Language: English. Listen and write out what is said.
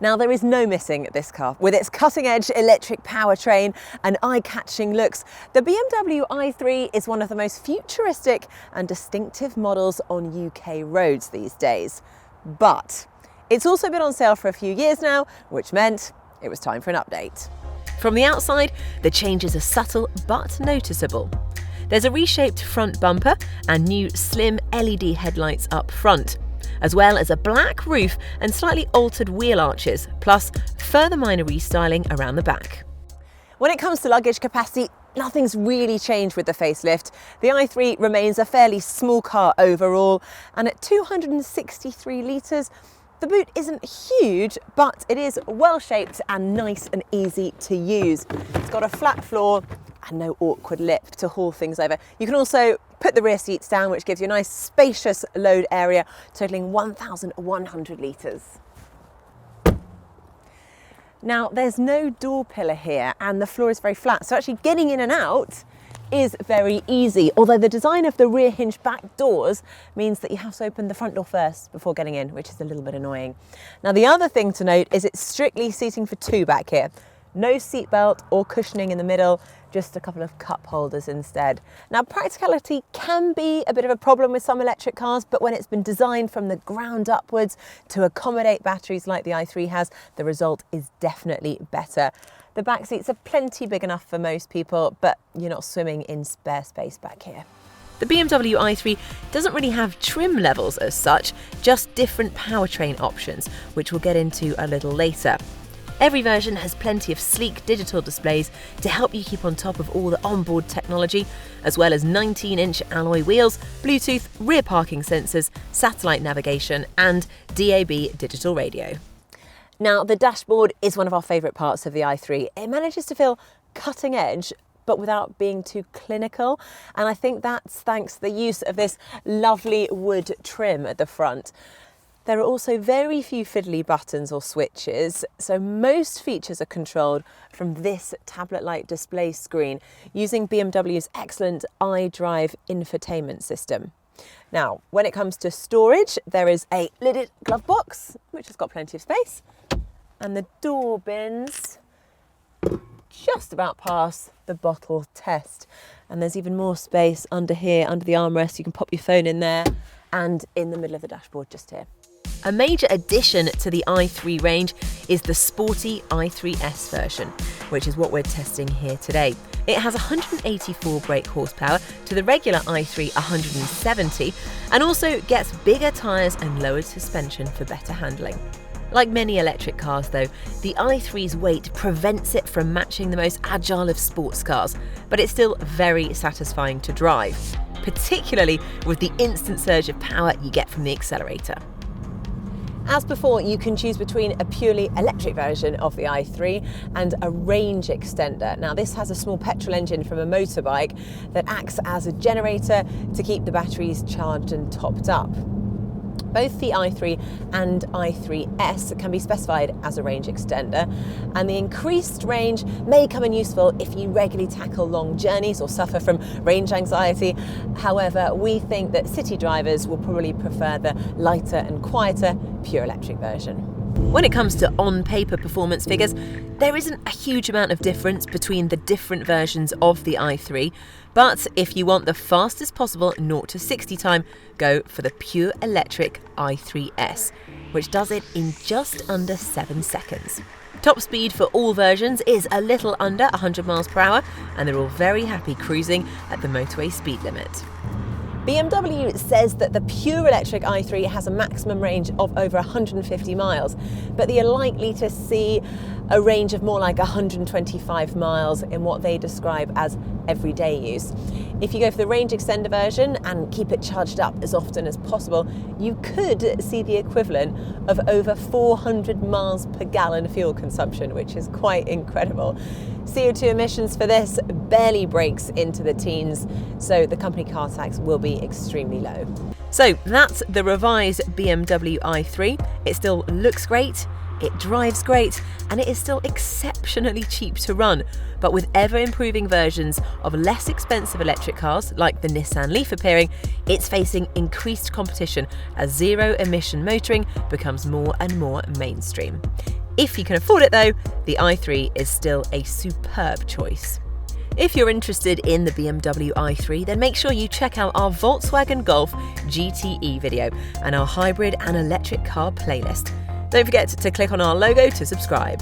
Now, there is no missing this car. With its cutting-edge electric powertrain and eye-catching looks, the BMW i3 is one of the most futuristic and distinctive models on UK roads these days. But it's also been on sale for a few years now, which meant it was time for an update. From the outside, the changes are subtle but noticeable. There's a reshaped front bumper and new slim LED headlights up front, as well as a black roof and slightly altered wheel arches, plus further minor restyling around the back. When it comes to luggage capacity, nothing's really changed with the facelift. The i3 remains a fairly small car overall, and at 263 litres, the boot isn't huge, but it is well shaped and nice and easy to use. It's got a flat floor and no awkward lip to haul things over. You can also put the rear seats down, which gives you a nice spacious load area totaling 1,100 litres. Now, there's no door pillar here and the floor is very flat, so actually getting in and out is very easy, although the design of the rear hinge back doors means that you have to open the front door first before getting in, which is a little bit annoying. Now, the other thing to note is it's strictly seating for two back here. No seatbelt or cushioning in the middle, just a couple of cup holders instead. Now, practicality can be a bit of a problem with some electric cars, but when it's been designed from the ground upwards to accommodate batteries like the i3 has, the result is definitely better. The back seats are plenty big enough for most people, but you're not swimming in spare space back here. The BMW i3 doesn't really have trim levels as such, just different powertrain options, which we'll get into a little later. Every version has plenty of sleek digital displays to help you keep on top of all the onboard technology, as well as 19-inch alloy wheels, Bluetooth, rear parking sensors, satellite navigation, and DAB digital radio. Now, the dashboard is one of our favourite parts of the i3. It manages to feel cutting edge, but without being too clinical. And I think that's thanks to the use of this lovely wood trim at the front. There are also very few fiddly buttons or switches, so most features are controlled from this tablet-like display screen using BMW's excellent iDrive infotainment system. Now, when it comes to storage, there is a lidded glove box, which has got plenty of space, and the door bins just about pass the bottle test. And there's even more space under here, under the armrest. You can pop your phone in there, and in the middle of the dashboard just here. A major addition to the i3 range is the sporty i3S version, which is what we're testing here today. It has 184 brake horsepower to the regular i3 170, and also gets bigger tyres and lowered suspension for better handling. Like many electric cars though, the i3's weight prevents it from matching the most agile of sports cars, but it's still very satisfying to drive, particularly with the instant surge of power you get from the accelerator. As before, you can choose between a purely electric version of the i3 and a range extender. Now, this has a small petrol engine from a motorbike that acts as a generator to keep the batteries charged and topped up. Both the i3 and i3S can be specified as a range extender, and the increased range may come in useful if you regularly tackle long journeys or suffer from range anxiety. However, we think that city drivers will probably prefer the lighter and quieter pure electric version. When it comes to on-paper performance figures, there isn't a huge amount of difference between the different versions of the i3, but if you want the fastest possible 0 to 60 time, go for the pure electric i3S, which does it in just under 7 seconds. Top speed for all versions is a little under 100 miles per hour, and they're all very happy cruising at the motorway speed limit. BMW says that the pure electric i3 has a maximum range of over 150 miles, but they are likely to see a range of more like 125 miles in what they describe as everyday use. If you go for the range extender version and keep it charged up as often as possible, you could see the equivalent of over 400 miles per gallon fuel consumption, which is quite incredible. CO2 emissions for this barely breaks into the teens, so the company car tax will be extremely low. So that's the revised BMW i3. It still looks great, it drives great, and it is still exceptionally cheap to run. But with ever-improving versions of less expensive electric cars, like the Nissan Leaf appearing, it's facing increased competition as zero-emission motoring becomes more and more mainstream. If you can afford it though, the i3 is still a superb choice. If you're interested in the BMW i3, then make sure you check out our Volkswagen Golf GTE video and our hybrid and electric car playlist. Don't forget to click on our logo to subscribe.